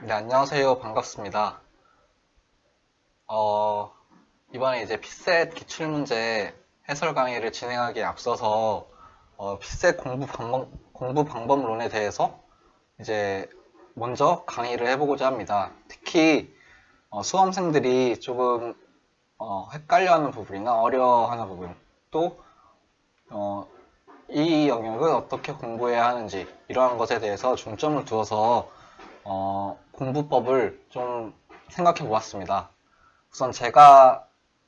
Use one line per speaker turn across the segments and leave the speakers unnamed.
네, 안녕하세요. 반갑습니다. 이번에 이제 피셋 기출문제 해설 강의를 진행하기에 앞서서 피셋 공부 방법론에 대해서 이제 먼저 강의를 해보고자 합니다. 특히 수험생들이 조금 헷갈려하는 부분이나 어려워하는 부분, 또 이 영역을 어떻게 공부해야 하는지 이러한 것에 대해서 중점을 두어서 공부법을 좀 생각해 보았습니다. 우선 제가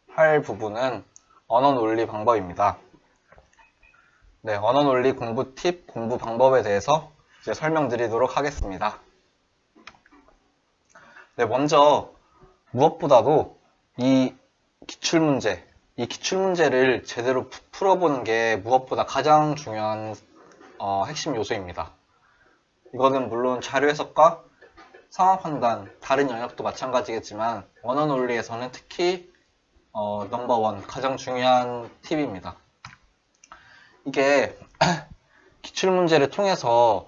할 부분은 언어 논리 방법입니다. 네, 언어 논리 공부 팁, 공부 방법에 대해서 이제 설명드리도록 하겠습니다. 네, 먼저 무엇보다도 이 기출문제를 제대로 풀어보는 게 무엇보다 가장 중요한 핵심 요소입니다. 이거는 물론 자료 해석과 상황 판단, 다른 영역도 마찬가지겠지만 언어 논리에서는 특히 넘버원, 가장 중요한 팁입니다. 이게 기출문제를 통해서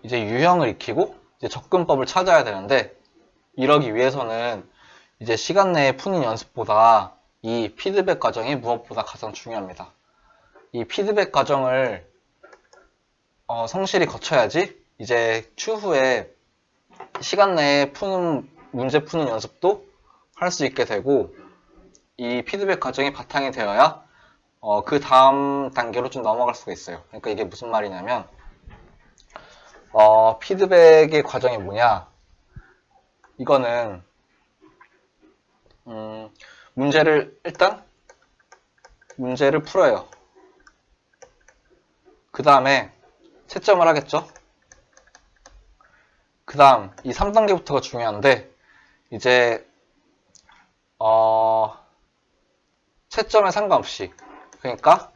이제 유형을 익히고 이제 접근법을 찾아야 되는데, 이러기 위해서는 이제 시간 내에 푸는 연습보다 이 피드백 과정이 무엇보다 가장 중요합니다. 이 피드백 과정을 성실히 거쳐야지 이제 추후에 시간 내에 문제 푸는 연습도 할 수 있게 되고, 이 피드백 과정이 바탕이 되어야 그 다음 단계로 좀 넘어갈 수가 있어요. 그러니까 이게 무슨 말이냐면, 피드백의 과정이 뭐냐, 이거는 일단 문제를 풀어요. 그 다음에 채점을 하겠죠. 그 다음 이 3단계부터가 중요한데, 이제 채점에 상관없이, 그러니까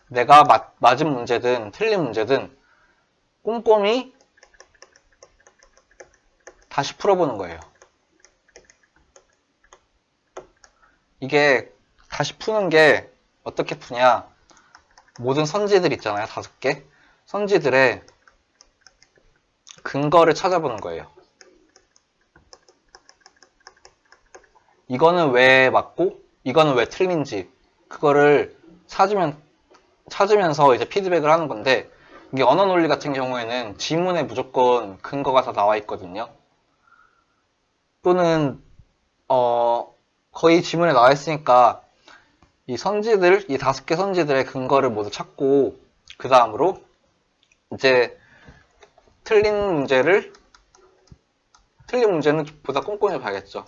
내가 맞은 문제든 틀린 문제든 꼼꼼히 다시 풀어보는 거예요. 이게 다시 푸는 게 어떻게 푸냐, 모든 선지들 있잖아요. 5개 선지들의 근거를 찾아보는 거예요. 이거는 왜 맞고 이거는 왜 틀린지, 그거를 찾으면서 이제 피드백을 하는 건데, 이게 언어 논리 같은 경우에는 지문에 무조건 근거가 다 나와 있거든요. 또는 거의 지문에 나와 있으니까 이 5개 선지들의 근거를 모두 찾고, 그 다음으로 이제 틀린 문제는 보다 꼼꼼히 봐야겠죠.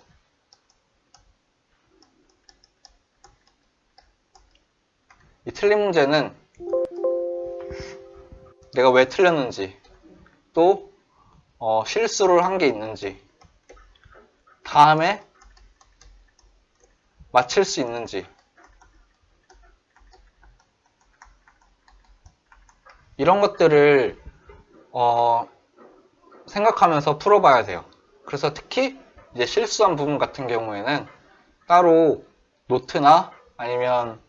이 틀린 문제는 내가 왜 틀렸는지, 또 실수를 한 게 있는지, 다음에 맞힐 수 있는지, 이런 것들을 생각하면서 풀어봐야 돼요. 그래서 특히 이제 실수한 부분 같은 경우에는 따로 노트나 아니면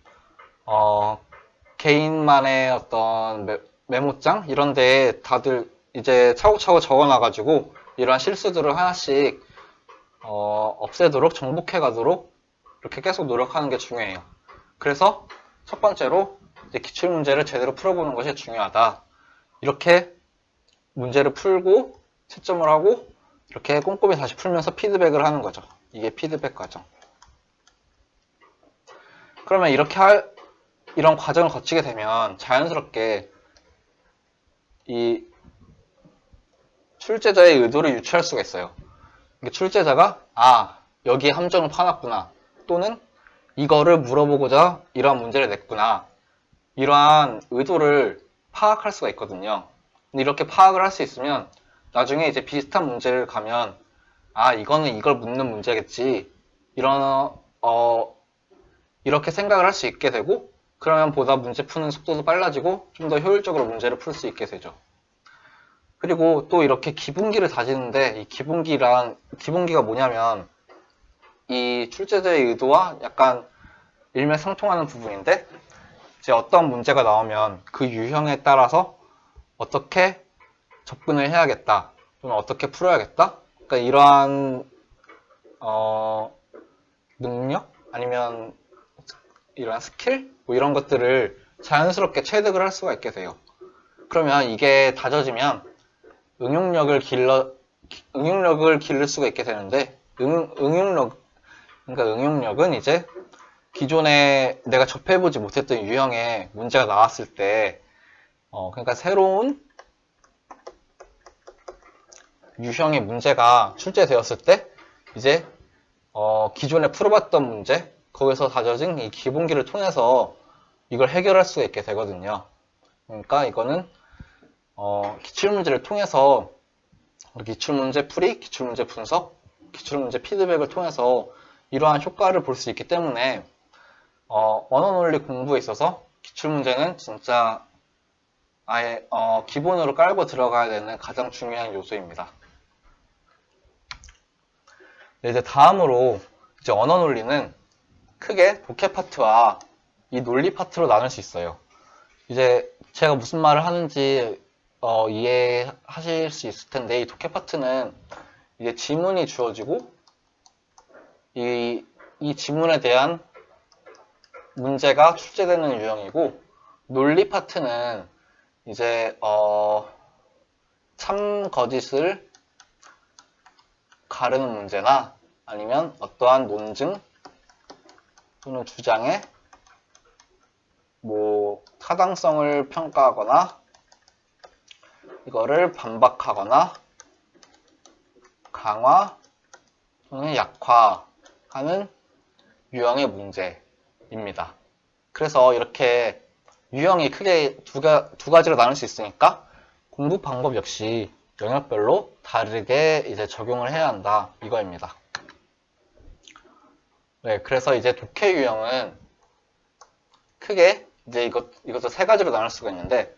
개인만의 어떤 메모장 이런 데에 다들 이제 차곡차곡 적어놔가지고 이러한 실수들을 하나씩 없애도록, 정복해 가도록 이렇게 계속 노력하는 게 중요해요. 그래서 첫 번째로 이제 기출문제를 제대로 풀어보는 것이 중요하다. 이렇게 문제를 풀고 채점을 하고 이렇게 꼼꼼히 다시 풀면서 피드백을 하는 거죠. 이게 피드백 과정. 그러면 이런 과정을 거치게 되면 자연스럽게 이 출제자의 의도를 유추할 수가 있어요. 출제자가 여기에 함정을 파놨구나, 또는 이거를 물어보고자 이러한 문제를 냈구나, 이러한 의도를 파악할 수가 있거든요. 근데 이렇게 파악을 할 수 있으면 나중에 이제 비슷한 문제를 가면 이거는 이걸 묻는 문제겠지, 이렇게 생각을 할 수 있게 되고, 그러면 보다 문제 푸는 속도도 빨라지고 좀 더 효율적으로 문제를 풀 수 있게 되죠. 그리고 또 이렇게 기본기를 다지는데, 이 기본기가 뭐냐면 이 출제자의 의도와 약간 일맥상통하는 부분인데, 이제 어떤 문제가 나오면 그 유형에 따라서 어떻게 접근을 해야겠다 또는 어떻게 풀어야겠다. 그러니까 이러한 능력 아니면 이러한 스킬 뭐 이런 것들을 자연스럽게 체득을 할 수가 있게 돼요. 그러면 이게 다져지면 응용력을 기를 수가 있게 되는데 응용력은 이제 기존에 내가 접해보지 못했던 유형의 문제가 나왔을 때 그러니까 새로운 유형의 문제가 출제되었을 때 이제 기존에 풀어봤던 문제 거기서 다져진 이 기본기를 통해서 이걸 해결할 수가 있게 되거든요. 그러니까 이거는 기출문제를 통해서 기출문제 풀이, 기출문제 분석, 기출문제 피드백을 통해서 이러한 효과를 볼 수 있기 때문에 언어논리 공부에 있어서 기출문제는 진짜 아예 기본으로 깔고 들어가야 되는 가장 중요한 요소입니다. 네, 이제 다음으로 이제 언어논리는 크게 독해 파트와 이 논리 파트로 나눌 수 있어요. 이제 제가 무슨 말을 하는지 이해하실 수 있을 텐데 이 독해 파트는 이제 지문이 주어지고 이 지문에 대한 문제가 출제되는 유형이고 논리 파트는 이제 참 거짓을 가르는 문제나 아니면 어떠한 논증 또는 주장의 뭐 타당성을 평가하거나 이거를 반박하거나 강화 또는 약화하는 유형의 문제입니다. 그래서 이렇게 유형이 크게 두 가지로 나눌 수 있으니까 공부 방법 역시 영역별로 다르게 이제 적용을 해야 한다 이거입니다. 네, 그래서 이제 독해 유형은 크게 이제 이것도 세 가지로 나눌 수가 있는데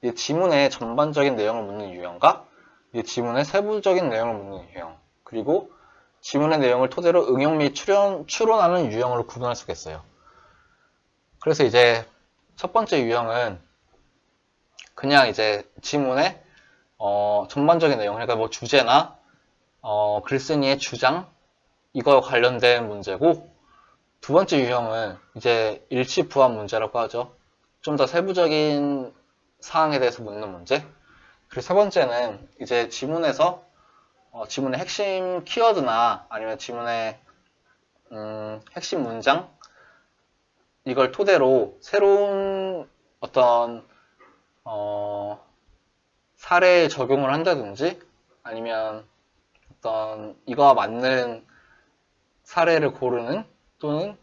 이 지문의 전반적인 내용을 묻는 유형과 이 지문의 세부적인 내용을 묻는 유형 그리고 지문의 내용을 토대로 응용 및 추론하는 유형으로 구분할 수가 있어요. 그래서 이제 첫 번째 유형은 그냥 이제 지문의 전반적인 내용 그러니까 뭐 주제나 글쓴이의 주장 이거 관련된 문제고 두 번째 유형은 이제 일치 부합 문제라고 하죠. 좀 더 세부적인 사항에 대해서 묻는 문제. 그리고 세 번째는 이제 지문에서 지문의 핵심 키워드나 아니면 지문의 핵심 문장 이걸 토대로 새로운 어떤 사례에 적용을 한다든지 아니면 어떤 이거와 맞는 사례를 고르는 또는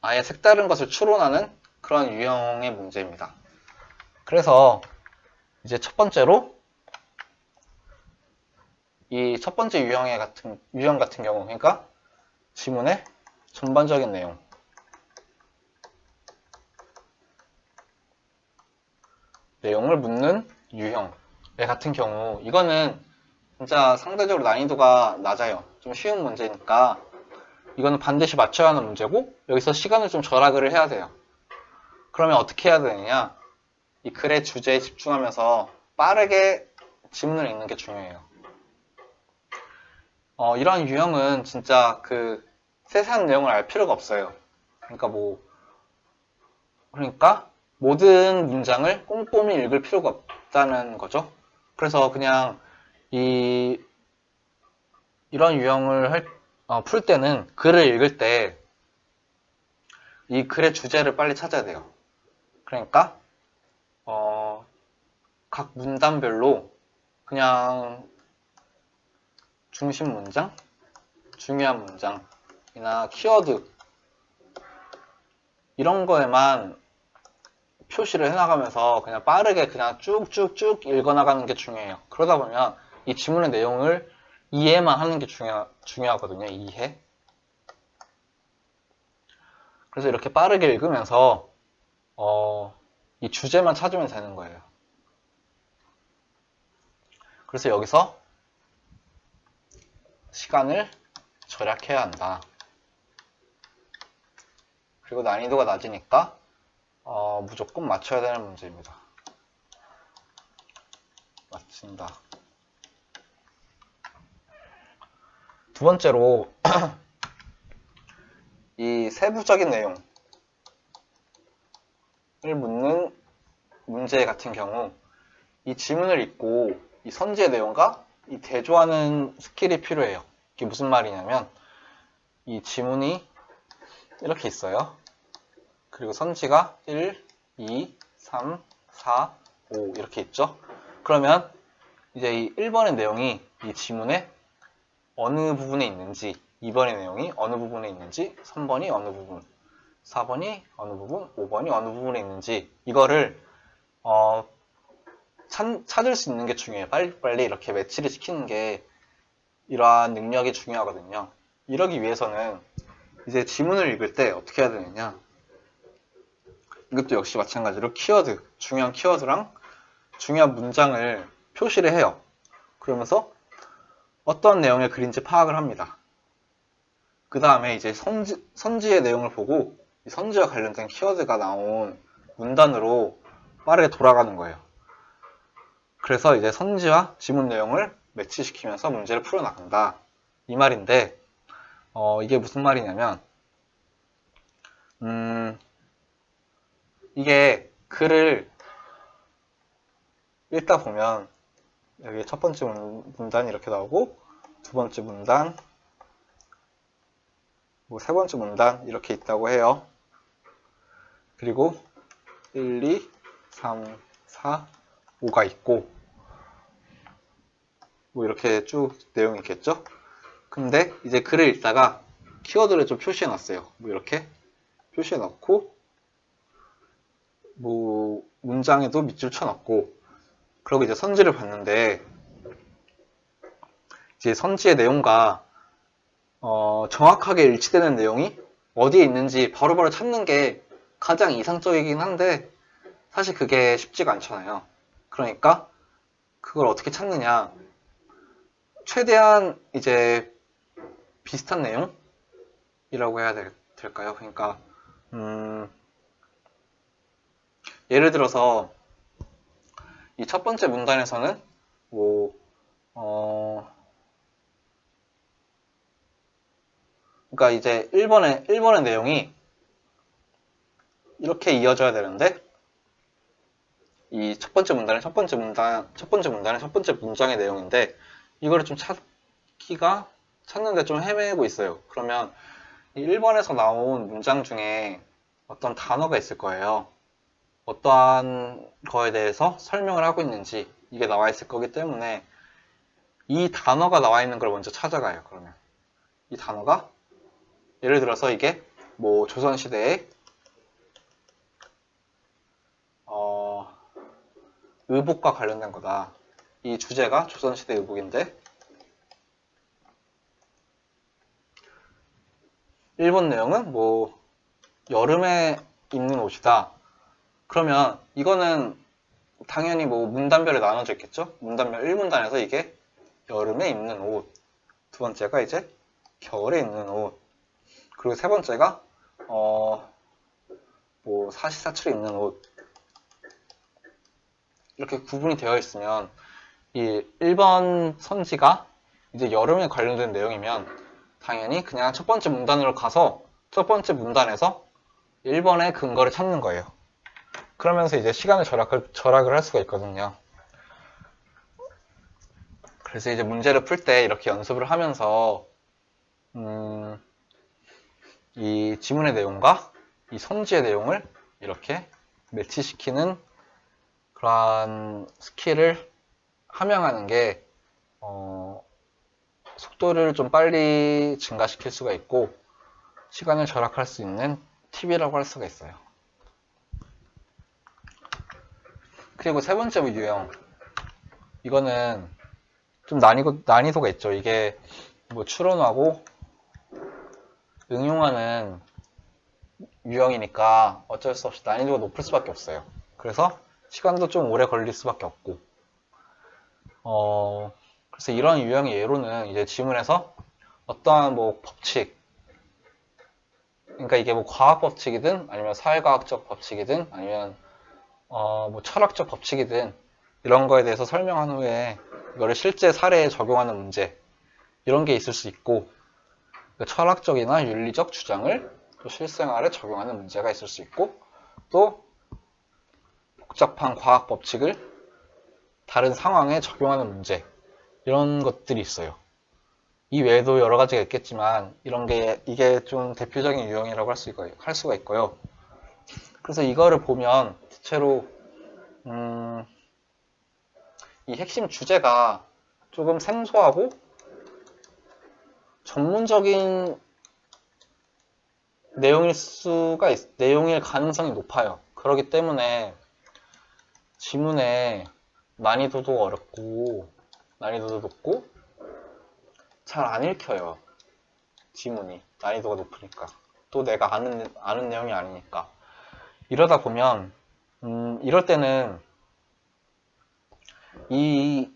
아예 색다른 것을 추론하는 그런 유형의 문제입니다. 그래서 이제 첫 번째로 이 첫 번째 유형 같은 경우 그러니까 지문의 전반적인 내용을 묻는 유형 같은 경우 이거는 진짜 상대적으로 난이도가 낮아요. 좀 쉬운 문제니까 이거는 반드시 맞춰야 하는 문제고 여기서 시간을 좀 절약을 해야 돼요. 그러면 어떻게 해야 되느냐 이 글의 주제에 집중하면서 빠르게 지문을 읽는 게 중요해요. 이러한 유형은 진짜 그 세세한 내용을 알 필요가 없어요. 그러니까 모든 문장을 꼼꼼히 읽을 필요가 없다는 거죠. 그래서 그냥 이런 유형을 풀 때는 글을 읽을 때 이 글의 주제를 빨리 찾아야 돼요. 그러니까 각 문단별로 그냥 중심 문장, 중요한 문장이나 키워드 이런 거에만 표시를 해나가면서 그냥 빠르게 그냥 쭉쭉쭉 읽어나가는 게 중요해요. 그러다 보면 이 지문의 내용을 이해만 하는 게 중요하거든요. 이해. 그래서 이렇게 빠르게 읽으면서 이 주제만 찾으면 되는 거예요. 그래서 여기서 시간을 절약해야 한다. 그리고 난이도가 낮으니까 무조건 맞춰야 되는 문제입니다. 마친다. 두 번째로 이 세부적인 내용을 묻는 문제 같은 경우 이 지문을 읽고 이 선지의 내용과 이 대조하는 스킬이 필요해요. 이게 무슨 말이냐면 이 지문이 이렇게 있어요. 그리고 선지가 1, 2, 3, 4, 5 이렇게 있죠. 그러면 이제 이 1번의 내용이 이 지문의 어느 부분에 있는지, 2번의 내용이 어느 부분에 있는지, 3번이 어느 부분, 4번이 어느 부분, 5번이 어느 부분에 있는지 이거를 찾을 수 있는 게 중요해요. 빨리빨리 이렇게 매치를 시키는 게 이러한 능력이 중요하거든요. 이러기 위해서는 이제 지문을 읽을 때 어떻게 해야 되느냐, 이것도 역시 마찬가지로 키워드, 중요한 키워드랑 중요한 문장을 표시를 해요. 그러면서 어떤 내용의 글인지 파악을 합니다. 그 다음에 이제 선지의 내용을 보고 이 선지와 관련된 키워드가 나온 문단으로 빠르게 돌아가는 거예요. 그래서 이제 선지와 지문 내용을 매치시키면서 문제를 풀어나간다, 이 말인데, 이게 무슨 말이냐면 이게 글을 읽다 보면 여기 첫 번째 문단이 이렇게 나오고 두 번째 문단, 뭐 세 번째 문단 이렇게 있다고 해요. 그리고 1, 2, 3, 4, 5가 있고 뭐 이렇게 쭉 내용이 있겠죠. 근데 이제 글을 읽다가 키워드를 좀 표시해 놨어요. 뭐 이렇게 표시해 놓고 뭐 문장에도 밑줄 쳐 넣고, 그리고 이제 선지를 봤는데 이제 선지의 내용과 정확하게 일치되는 내용이 어디에 있는지 바로바로 찾는 게 가장 이상적이긴 한데 사실 그게 쉽지가 않잖아요. 그러니까 그걸 어떻게 찾느냐, 최대한 이제 비슷한 내용이라고 해야 될까요? 그러니까 예를 들어서 이 첫 번째 문단에서는 뭐 그러니까 이제 1번의 내용이 이렇게 이어져야 되는데 이 첫 번째 문단의 첫 번째 문장의 내용인데 이거를 좀 찾는데 좀 헤매고 있어요. 그러면 이 1번에서 나온 문장 중에 어떤 단어가 있을 거예요. 어떠한 거에 대해서 설명을 하고 있는지 이게 나와 있을 거기 때문에 이 단어가 나와 있는 걸 먼저 찾아가요. 그러면 이 단어가 예를 들어서 이게 뭐 조선시대의 의복과 관련된 거다. 이 주제가 조선시대 의복인데 일본 내용은 뭐 여름에 입는 옷이다. 그러면 이거는 당연히 뭐 문단별에 나눠져 있겠죠? 문단별 1문단에서 이게 여름에 입는 옷, 두 번째가 이제 겨울에 입는 옷, 그리고 세 번째가 뭐 사시사철에 입는 옷, 이렇게 구분이 되어 있으면 이 1번 선지가 이제 여름에 관련된 내용이면 당연히 그냥 첫 번째 문단으로 가서 첫 번째 문단에서 1번의 근거를 찾는 거예요. 그러면서 이제 시간을 절약을 할 수가 있거든요. 그래서 이제 문제를 풀 때 이렇게 연습을 하면서 이 지문의 내용과 이 선지의 내용을 이렇게 매치시키는 그러한 스킬을 함양하는 게 속도를 좀 빨리 증가시킬 수가 있고 시간을 절약할 수 있는 팁이라고 할 수가 있어요. 그리고 세 번째 유형, 이거는 좀 난이도가 있죠. 이게 뭐 추론하고 응용하는 유형이니까 어쩔 수 없이 난이도가 높을 수밖에 없어요. 그래서 시간도 좀 오래 걸릴 수밖에 없고 그래서 이런 유형의 예로는 이제 지문에서 어떠한 뭐 법칙, 그러니까 이게 뭐 과학 법칙이든 아니면 사회과학적 법칙이든 아니면 뭐 철학적 법칙이든 이런 거에 대해서 설명한 후에 이거를 실제 사례에 적용하는 문제, 이런 게 있을 수 있고, 철학적이나 윤리적 주장을 또 실생활에 적용하는 문제가 있을 수 있고, 또 복잡한 과학 법칙을 다른 상황에 적용하는 문제, 이런 것들이 있어요. 이 외에도 여러 가지가 있겠지만 이게 좀 대표적인 유형이라고 할 수가 있고요. 그래서 이거를 보면 대체로 이 핵심 주제가 조금 생소하고 전문적인 내용일 가능성이 높아요. 그렇기 때문에 지문의 난이도도 어렵고 난이도도 높고 잘 안 읽혀요. 지문이 난이도가 높으니까, 또 내가 아는 내용이 아니니까. 이러다 보면 이럴 때는 이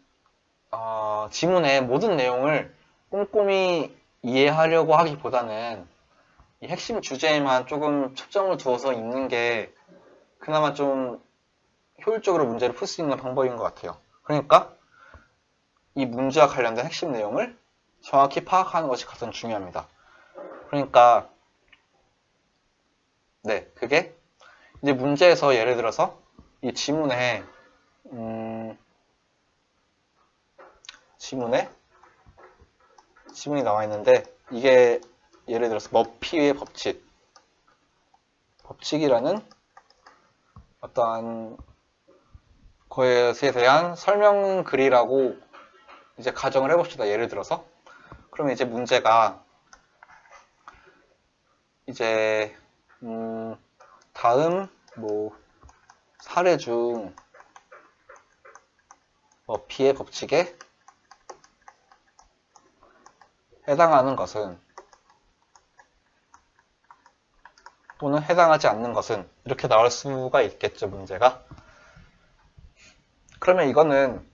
지문의 모든 내용을 꼼꼼히 이해하려고 하기보다는 이 핵심 주제에만 조금 초점을 두어서 읽는 게 그나마 좀 효율적으로 문제를 풀 수 있는 방법인 것 같아요. 그러니까 이 문제와 관련된 핵심 내용을 정확히 파악하는 것이 가장 중요합니다. 그러니까 그게 이제 문제에서 예를 들어서 이 지문에 지문이 나와 있는데, 이게 예를 들어서 머피의 법칙이라는 어떠한 것에 대한 설명글이라고 이제 가정을 해봅시다. 예를 들어서 그러면 이제 문제가 이제 다음 사례 중 머피의 법칙에 해당하는 것은 또는 해당하지 않는 것은, 이렇게 나올 수가 있겠죠, 문제가. 그러면 이거는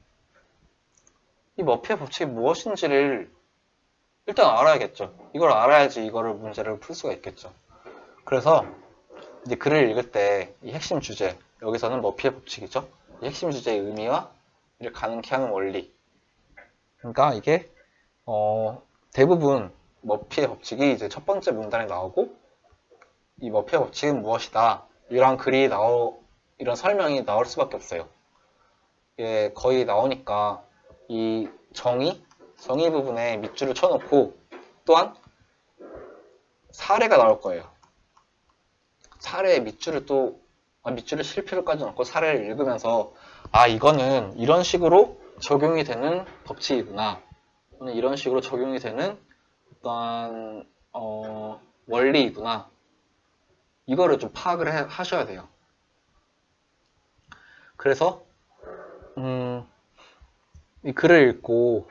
이 머피의 법칙이 무엇인지를 일단 알아야겠죠. 이걸 알아야지 이거를 문제를 풀 수가 있겠죠. 그래서 이제 글을 읽을 때 이 핵심 주제, 여기서는 머피의 법칙이죠. 이 핵심 주제의 의미와 이를 가능케 하는 원리. 그러니까 이게 대부분 머피의 법칙이 이제 첫 번째 문단에 나오고, 이 머피의 법칙은 무엇이다, 이런 이런 설명이 나올 수밖에 없어요. 이게 거의 나오니까 이 정의 부분에 밑줄을 쳐놓고, 또한 사례가 나올 거예요. 사례에 밑줄을 칠 필요까지는 없고, 사례를 읽으면서 이거는 이런 식으로 적용이 되는 법칙이구나, 또는 이런 식으로 적용이 되는 어떤 원리이구나, 이거를 좀 파악을 하셔야 돼요. 그래서 이 글을 읽고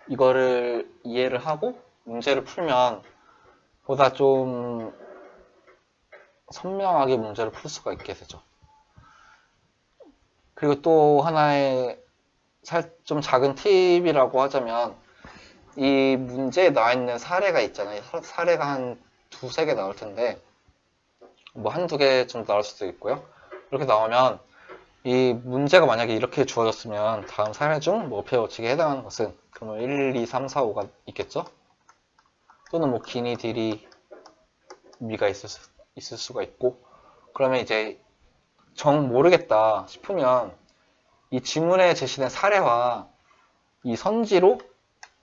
이거를 이해를 하고 문제를 풀면 보다 좀 선명하게 문제를 풀 수가 있게 되죠. 그리고 또 하나의 좀 작은 팁이라고 하자면, 이 문제에 나와 있는 사례가 있잖아요. 사례가 한 두세 개 나올 텐데, 한두 개 정도 나올 수도 있고요. 이렇게 나오면 이 문제가 만약에 이렇게 주어졌으면 다음 사례 중 머피의 법칙에 해당하는 것은, 그러면 1, 2, 3, 4, 5가 있겠죠? 또는 기니, 디리, 미가 있을 수가 있고, 그러면 이제 정 모르겠다 싶으면 이 지문에 제시된 사례와 이 선지로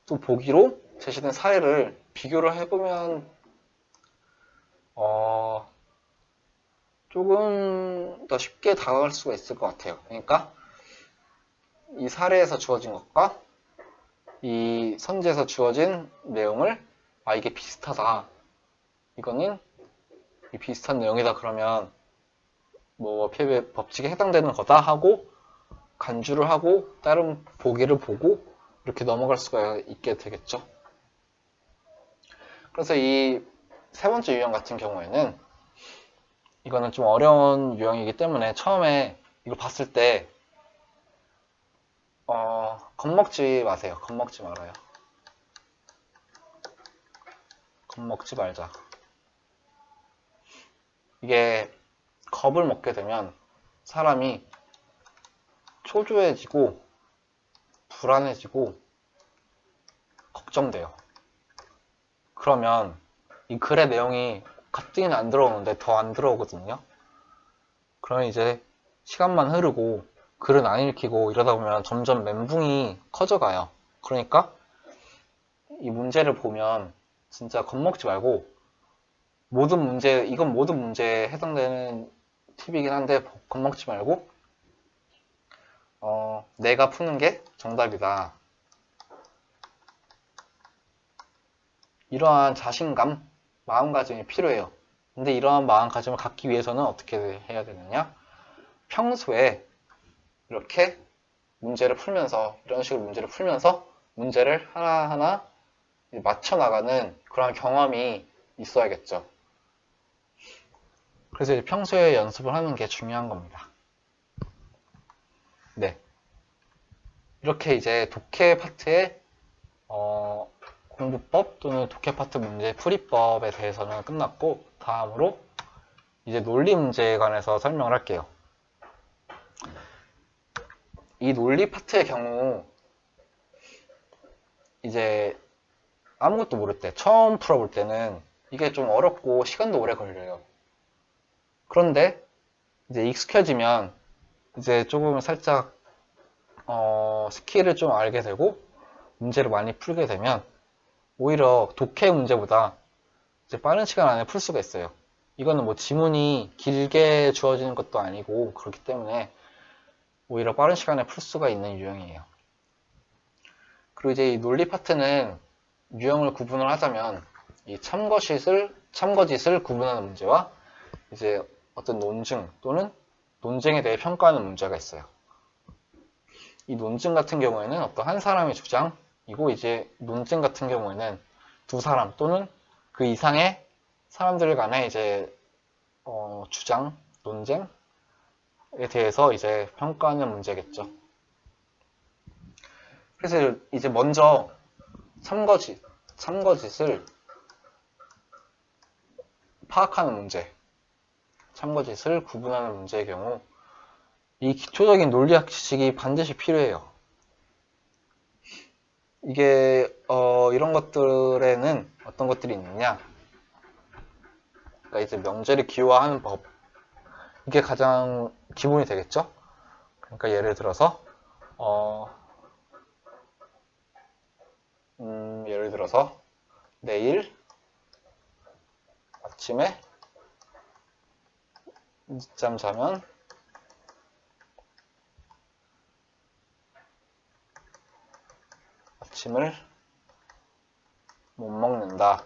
또 보기로 제시된 사례를 비교를 해보면 조금 더 쉽게 다가갈 수가 있을 것 같아요. 그러니까 이 사례에서 주어진 것과 이 선지에서 주어진 내용을 이게 비슷하다, 이거는 이 비슷한 내용이다, 그러면 머피의 법칙에 해당되는 거다 하고 간주를 하고 다른 보기를 보고 이렇게 넘어갈 수가 있게 되겠죠. 그래서 이 세 번째 유형 같은 경우에는, 이거는 좀 어려운 유형이기 때문에 처음에 이걸 봤을 때 겁먹지 마세요. 겁먹지 말아요. 겁먹지 말자. 이게 겁을 먹게 되면 사람이 초조해지고 불안해지고 걱정돼요. 그러면 이 글의 내용이 가뜩이나 안 들어오는데 더 안 들어오거든요. 그러면 이제 시간만 흐르고 글은 안 읽히고 이러다 보면 점점 멘붕이 커져가요. 그러니까 이 문제를 보면 진짜 겁먹지 말고 모든 문제, 이건 모든 문제에 해당되는 팁이긴 한데 겁먹지 말고 내가 푸는 게 정답이다. 이러한 자신감, 마음가짐이 필요해요. 근데 이러한 마음가짐을 갖기 위해서는 어떻게 해야 되느냐? 평소에 이렇게 문제를 풀면서, 이런 식으로 문제를 풀면서 문제를 하나하나 맞춰나가는 그런 경험이 있어야겠죠. 그래서 이제 평소에 연습을 하는 게 중요한 겁니다. 네. 이렇게 이제 독해 파트의 공부법 또는 독해 파트 문제 풀이법에 대해서는 끝났고, 다음으로 이제 논리 문제에 관해서 설명을 할게요. 이 논리 파트의 경우 이제 아무것도 모를 때, 처음 풀어볼 때는 이게 좀 어렵고 시간도 오래 걸려요. 그런데 이제 익숙해지면 이제 조금 살짝 스킬을 좀 알게 되고 문제를 많이 풀게 되면 오히려 독해 문제보다 이제 빠른 시간 안에 풀 수가 있어요. 이거는 뭐 지문이 길게 주어지는 것도 아니고 그렇기 때문에 오히려 빠른 시간에 풀 수가 있는 유형이에요. 그리고 이제 이 논리 파트는 유형을 구분을 하자면 이 참거짓을 구분하는 문제와 이제 어떤 논증 또는 논쟁에 대해 평가하는 문제가 있어요. 이 논증 같은 경우에는 어떤 한 사람의 주장이고, 이제 논쟁 같은 경우에는 두 사람 또는 그 이상의 사람들 간의 이제 주장, 논쟁에 대해서 이제 평가하는 문제겠죠. 그래서 이제 먼저 참거짓을 파악하는 문제, 참거짓을 구분하는 문제의 경우 이 기초적인 논리학 지식이 반드시 필요해요. 이게 이런 것들에는 어떤 것들이 있느냐, 그러니까 이제 명제를 기호화하는 법, 이게 가장 기본이 되겠죠. 그러니까 예를 들어서 내일 아침에 늦잠 자면 아침을 못 먹는다.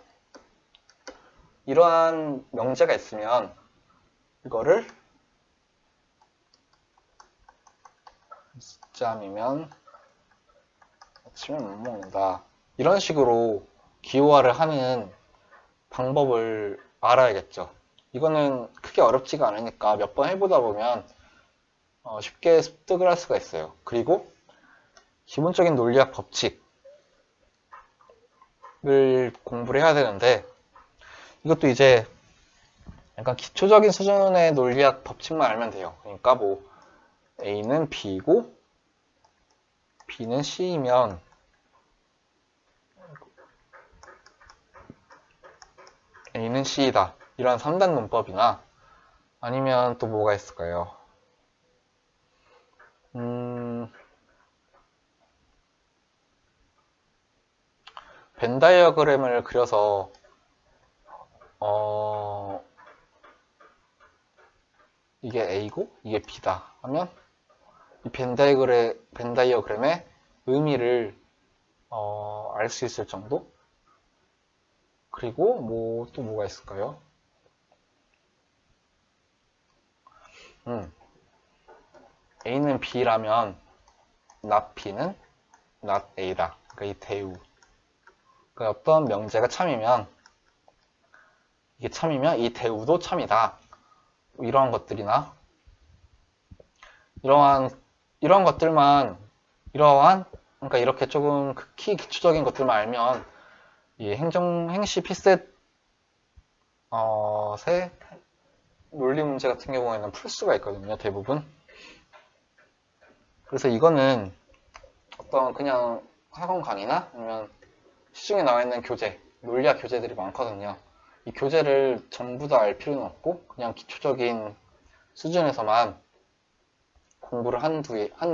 이러한 명제가 있으면 이거를 늦잠이면 아침을 못 먹는다. 이런 식으로 기호화를 하는 방법을 알아야겠죠. 이거는 크게 어렵지가 않으니까 몇 번 해보다 보면 쉽게 습득을 할 수가 있어요. 그리고 기본적인 논리학 법칙을 공부를 해야 되는데, 이것도 이제 약간 기초적인 수준의 논리학 법칙만 알면 돼요. 그러니까 뭐 A는 B고 B는 C이면 A는 C이다. 이런 3단 문법이나 아니면 또 뭐가 있을까요? 벤 다이어그램을 그려서 이게 A고 이게 B다 하면 이 벤 다이어그램의 의미를 알 수 있을 정도? 그리고 뭐 또 뭐가 있을까요? A는 B라면 not B는 not A다. 그러니까 이 대우. 그러니까 어떤 명제가 참이면 이게 참이면 이 대우도 참이다. 이러한 것들이나 이러한 것들만 그러니까 이렇게 조금 극히 기초적인 것들만 알면 이 행시 피셋 논리 문제 같은 경우에는 풀 수가 있거든요. 대부분. 그래서 이거는 어떤 그냥 학원 강의나 아니면 시중에 나와 있는 교재, 논리학 교재들이 많거든요. 이 교재를 전부 다 알 필요는 없고 그냥 기초적인 수준에서만 공부를 한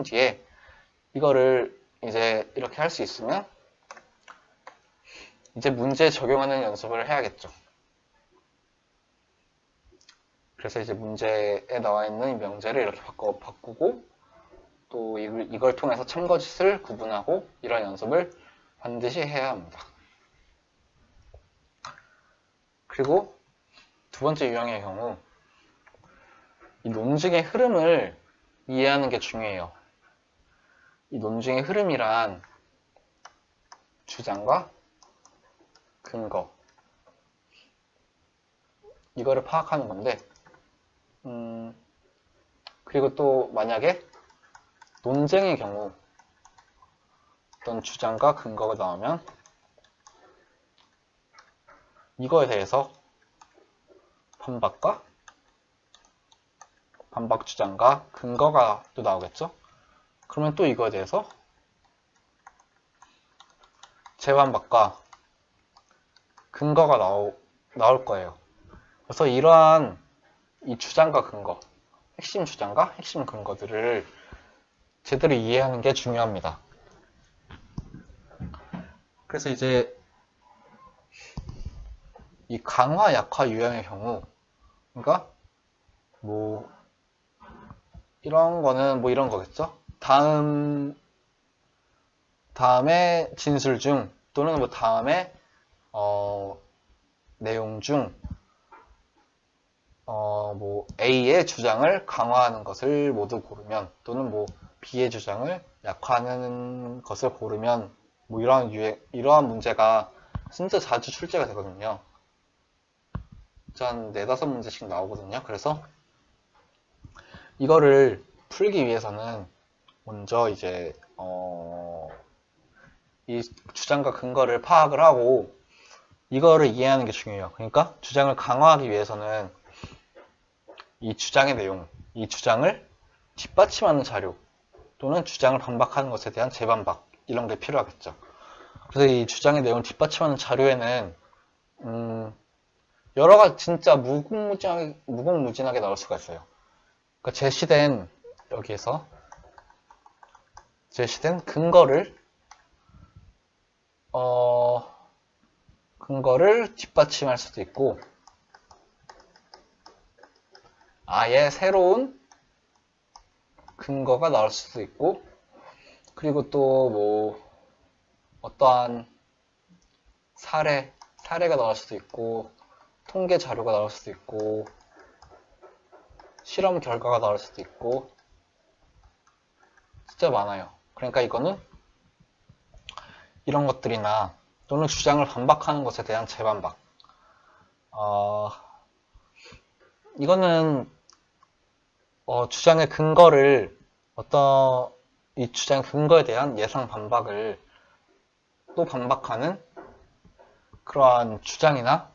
뒤에 이거를 이제 이렇게 할 수 있으면 이제 문제 적용하는 연습을 해야겠죠. 그래서 이제 문제에 나와 있는 이 명제를 이렇게 바꾸고 또 이걸 통해서 참거짓을 구분하고 이런 연습을 반드시 해야 합니다. 그리고 두 번째 유형의 경우 이 논증의 흐름을 이해하는 게 중요해요. 이 논증의 흐름이란 주장과 근거 이거를 파악하는 건데 그리고 또 만약에 논쟁의 경우 어떤 주장과 근거가 나오면 이거에 대해서 반박 주장과 근거가 또 나오겠죠? 그러면 또 이거에 대해서 재반박과 근거가 나올 거예요. 그래서 이러한 이 주장과 근거, 핵심 주장과 핵심 근거들을 제대로 이해하는 게 중요합니다. 그래서 이제 이 강화, 약화 유형의 경우, 그러니까 뭐 이런 거는 뭐 이런 거겠죠? 다음에 진술 중 또는 뭐 다음에 내용 중 뭐 A의 주장을 강화하는 것을 모두 고르면 또는 뭐 B의 주장을 약화하는 것을 고르면 뭐 이러한 문제가 진짜 자주 출제가 되거든요. 한 4-5문제씩 나오거든요. 그래서 이거를 풀기 위해서는 먼저 이제 이 주장과 근거를 파악을 하고 이거를 이해하는 게 중요해요. 그러니까 주장을 강화하기 위해서는 이 주장의 내용, 이 주장을 뒷받침하는 자료 또는 주장을 반박하는 것에 대한 재반박 이런 게 필요하겠죠. 그래서 이 주장의 내용을 뒷받침하는 자료에는 여러 가지 진짜 무궁무진하게 나올 수가 있어요. 그러니까 여기에서 제시된 근거를 뒷받침할 수도 있고 아예 새로운 근거가 나올 수도 있고 그리고 또 뭐 어떠한 사례가 나올 수도 있고 통계 자료가 나올 수도 있고 실험 결과가 나올 수도 있고 진짜 많아요. 그러니까 이거는 이런 것들이나 또는 주장을 반박하는 것에 대한 재반박 이거는 주장의 근거를 이 주장의 근거에 대한 예상 반박을 또 반박하는 그러한 주장이나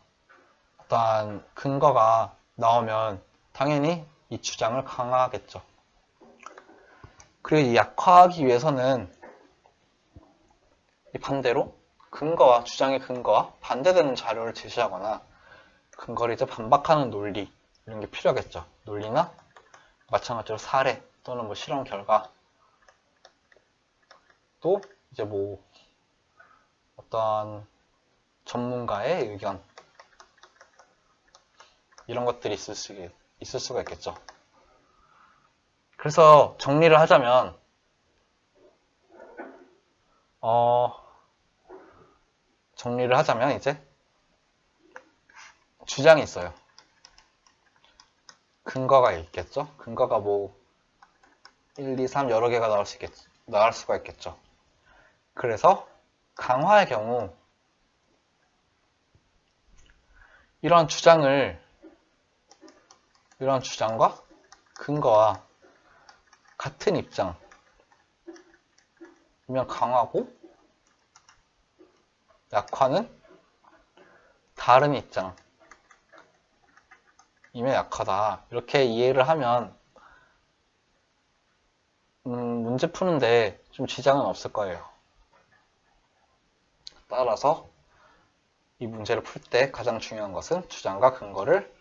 어떠한 근거가 나오면 당연히 이 주장을 강화하겠죠. 그리고 이 약화하기 위해서는 이 반대로 주장의 근거와 반대되는 자료를 제시하거나 근거를 이제 반박하는 논리 이런 게 필요하겠죠. 논리나 마찬가지로 사례 또는 뭐 실험 결과 또 이제 뭐 어떠한 전문가의 의견 이런 것들이 있을 수가 있겠죠. 그래서 정리를 하자면 이제 주장이 있어요. 근거가 있겠죠. 근거가 뭐 1, 2, 3 여러 개가 나올 수가 있겠죠. 그래서 강화의 경우 이런 주장과 근거와 같은 입장이면 강화고 약화는 다른 입장이면 약하다. 이렇게 이해를 하면 문제 푸는데 좀 지장은 없을 거예요. 따라서 이 문제를 풀 때 가장 중요한 것은 주장과 근거를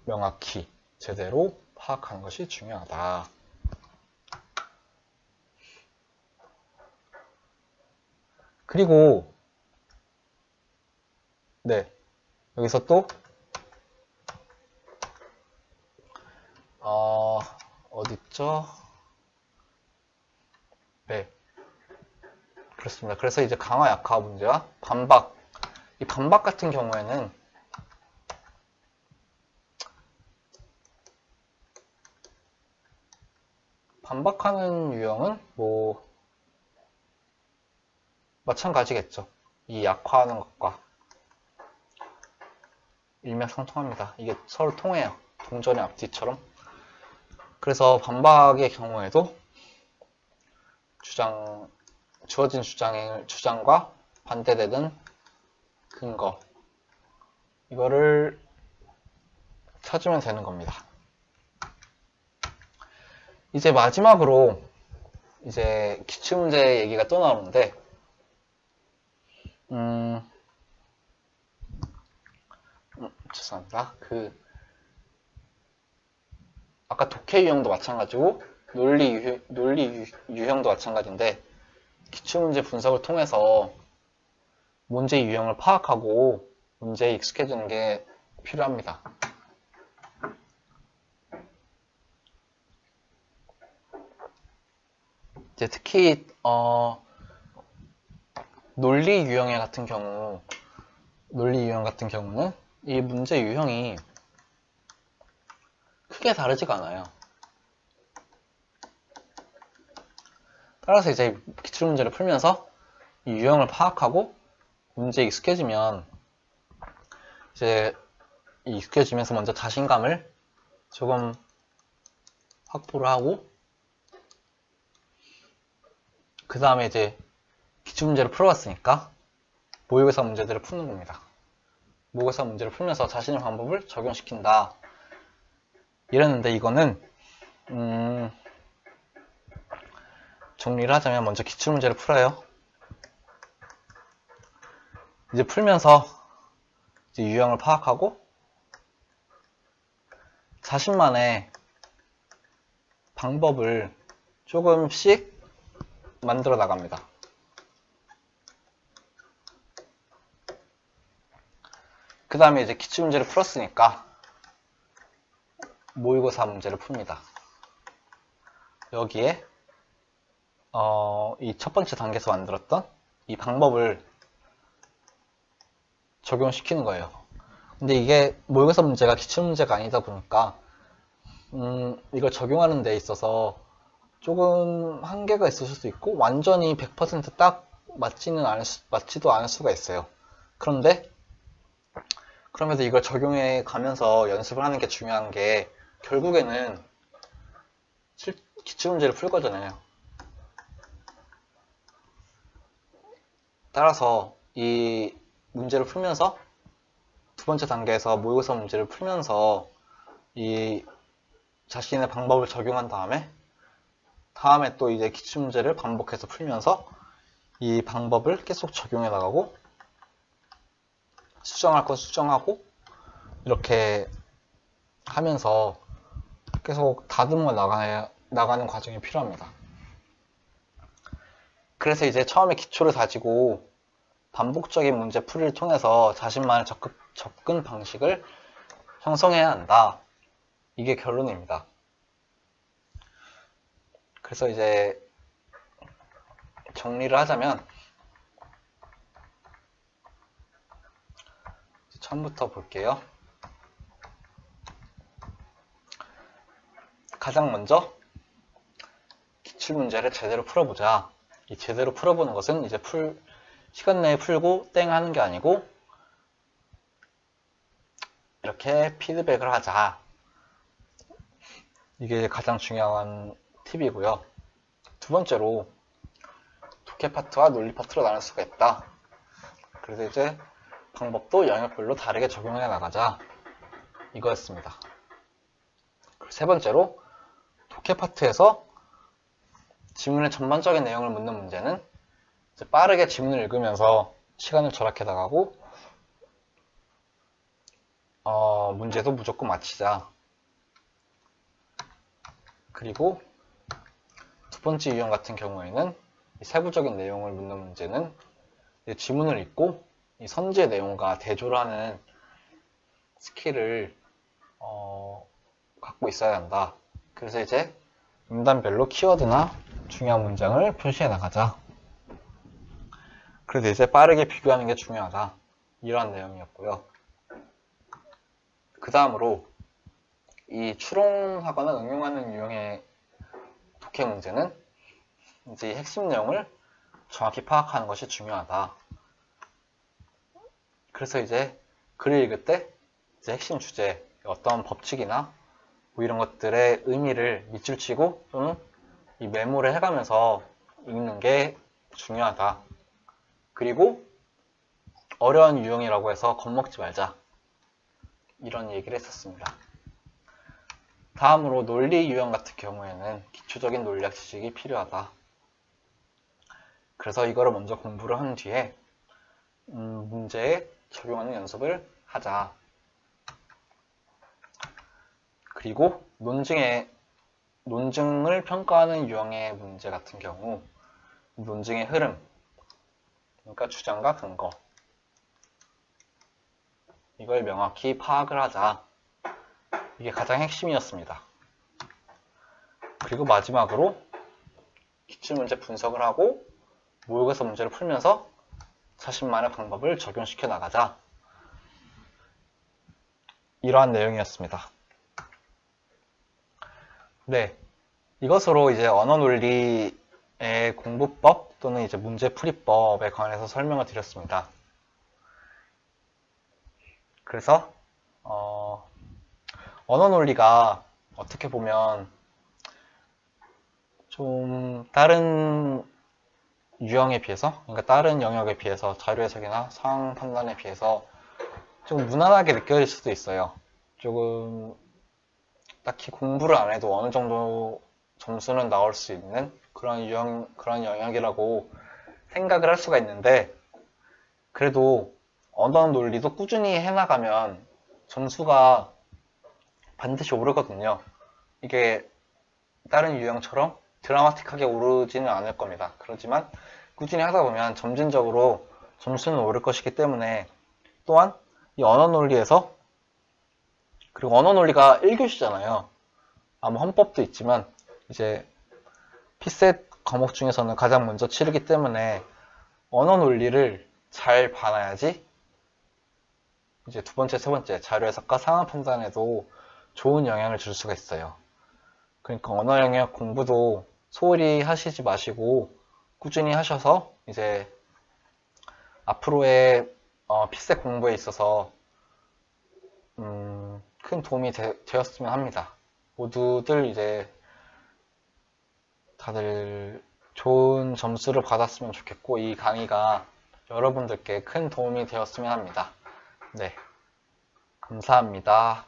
명확히 제대로 파악하는 것이 중요하다. 그리고 네, 여기서 또 어딨죠? 네, 그렇습니다. 그래서 이제 강화 약화 문제와 반박, 이 반박 같은 경우에는 반박하는 유형은 뭐 마찬가지겠죠. 이 약화하는 것과 일맥상통합니다. 이게 서로 통해요. 동전의 앞뒤처럼. 그래서 반박의 경우에도 주어진 주장과 반대되는 근거, 이거를 찾으면 되는 겁니다. 이제 마지막으로 이제 기출문제 얘기가 또 나오는데, 죄송합니다. 아까 독해 유형도 마찬가지고 논리 유형도 마찬가지인데, 기출문제 분석을 통해서 문제 유형을 파악하고 문제에 익숙해지는 게 필요합니다. 이제 특히 논리 유형 같은 경우는 이 문제 유형이 크게 다르지가 않아요. 따라서 이제 기출문제를 풀면서 이 유형을 파악하고 문제에 익숙해지면 이제 익숙해지면서 먼저 자신감을 조금 확보를 하고, 그 다음에 이제 기출문제를 풀어봤으니까 모의고사 문제들을 푸는 겁니다. 모의고사 문제를 풀면서 자신의 방법을 적용시킨다. 이랬는데 이거는 정리를 하자면 먼저 기출문제를 풀어요. 이제 풀면서 이제 유형을 파악하고 자신만의 방법을 조금씩 만들어 나갑니다. 그 다음에 이제 기출문제를 풀었으니까 모의고사 문제를 풉니다. 여기에 이 첫 번째 단계에서 만들었던 이 방법을 적용시키는 거예요. 근데 이게 모의고사 문제가 기출문제가 아니다 보니까 이걸 적용하는 데 있어서 조금 한계가 있을 수도 있고 완전히 100% 딱 맞지도 않을 수가 있어요. 그러면서 이걸 적용해 가면서 연습을 하는 게 중요한 게, 결국에는 기출문제를 풀 거잖아요. 따라서 이 문제를 풀면서 두 번째 단계에서 모의고사 문제를 풀면서 이 자신의 방법을 적용한 다음에 또 이제 기출문제를 반복해서 풀면서 이 방법을 계속 적용해 나가고, 수정할 건 수정하고, 이렇게 하면서 계속 다듬어 나가는 과정이 필요합니다. 그래서 이제 처음에 기초를 다지고 반복적인 문제풀이를 통해서 자신만의 접근 방식을 형성해야 한다. 이게 결론입니다. 그래서 이제 정리를 하자면, 처음부터 볼게요. 가장 먼저 기출문제를 제대로 풀어보자. 이 제대로 풀어보는 것은 이제 시간 내에 풀고 땡 하는 게 아니고 이렇게 피드백을 하자. 이게 가장 중요한 팁이고요. 두 번째로 독해 파트와 논리 파트로 나눌 수가 있다. 그래서 이제 방법도 영역별로 다르게 적용해 나가자. 이거였습니다. 세 번째로 독해 파트에서 지문의 전반적인 내용을 묻는 문제는 이제 빠르게 지문을 읽으면서 시간을 절약해 나가고 문제도 무조건 맞히자. 그리고 두 번째 유형 같은 경우에는 이 세부적인 내용을 묻는 문제는 이제 지문을 읽고 이 선지의 내용과 대조를 하는 스킬을 갖고 있어야 한다. 그래서 이제 문단별로 키워드나 중요한 문장을 표시해 나가자. 그래서 이제 빠르게 비교하는 게 중요하다. 이러한 내용이었고요. 그 다음으로 이 추론하거나 응용하는 유형의 독해 문제는 이제 핵심 내용을 정확히 파악하는 것이 중요하다. 그래서 이제 글을 읽을 때 이제 핵심 주제, 어떤 법칙이나 뭐 이런 것들의 의미를 밑줄 치고 또는 이 메모를 해가면서 읽는 게 중요하다. 그리고 어려운 유형이라고 해서 겁먹지 말자. 이런 얘기를 했었습니다. 다음으로 논리 유형 같은 경우에는 기초적인 논리학 지식이 필요하다. 그래서 이거를 먼저 공부를 한 뒤에 문제에 적용하는 연습을 하자. 그리고 논증을 평가하는 유형의 문제 같은 경우 논증의 흐름, 그러니까 주장과 근거, 이걸 명확히 파악을 하자. 이게 가장 핵심이었습니다. 그리고 마지막으로 기출문제 분석을 하고 모의고사 문제를 풀면서 자신만의 방법을 적용시켜 나가자. 이러한 내용이었습니다. 네, 이것으로 이제 언어논리의 공부법 또는 이제 문제풀이법에 관해서 설명을 드렸습니다. 그래서 언어논리가 어떻게 보면 좀 다른 유형에 비해서, 그러니까 다른 영역에 비해서, 자료 해석이나 상황 판단에 비해서 좀 무난하게 느껴질 수도 있어요. 조금 딱히 공부를 안 해도 어느 정도 점수는 나올 수 있는 그런 영역이라고 생각을 할 수가 있는데, 그래도 언어 논리도 꾸준히 해나가면 점수가 반드시 오르거든요. 이게 다른 유형처럼 드라마틱하게 오르지는 않을 겁니다. 그렇지만 꾸준히 하다 보면 점진적으로 점수는 오를 것이기 때문에, 또한 이 언어 논리에서, 그리고 언어 논리가 1교시잖아요. 아마 헌법도 있지만 이제 피셋 과목 중에서는 가장 먼저 치르기 때문에 언어 논리를 잘 봐놔야지 이제 두 번째, 세 번째 자료 해석과 상황 판단에도 좋은 영향을 줄 수가 있어요. 그러니까 언어 영역 공부도 소홀히 하시지 마시고 꾸준히 하셔서 이제 앞으로의 피셋 공부에 있어서 큰 도움이 되었으면 합니다. 모두들 이제 다들 좋은 점수를 받았으면 좋겠고, 이 강의가 여러분들께 큰 도움이 되었으면 합니다. 네, 감사합니다.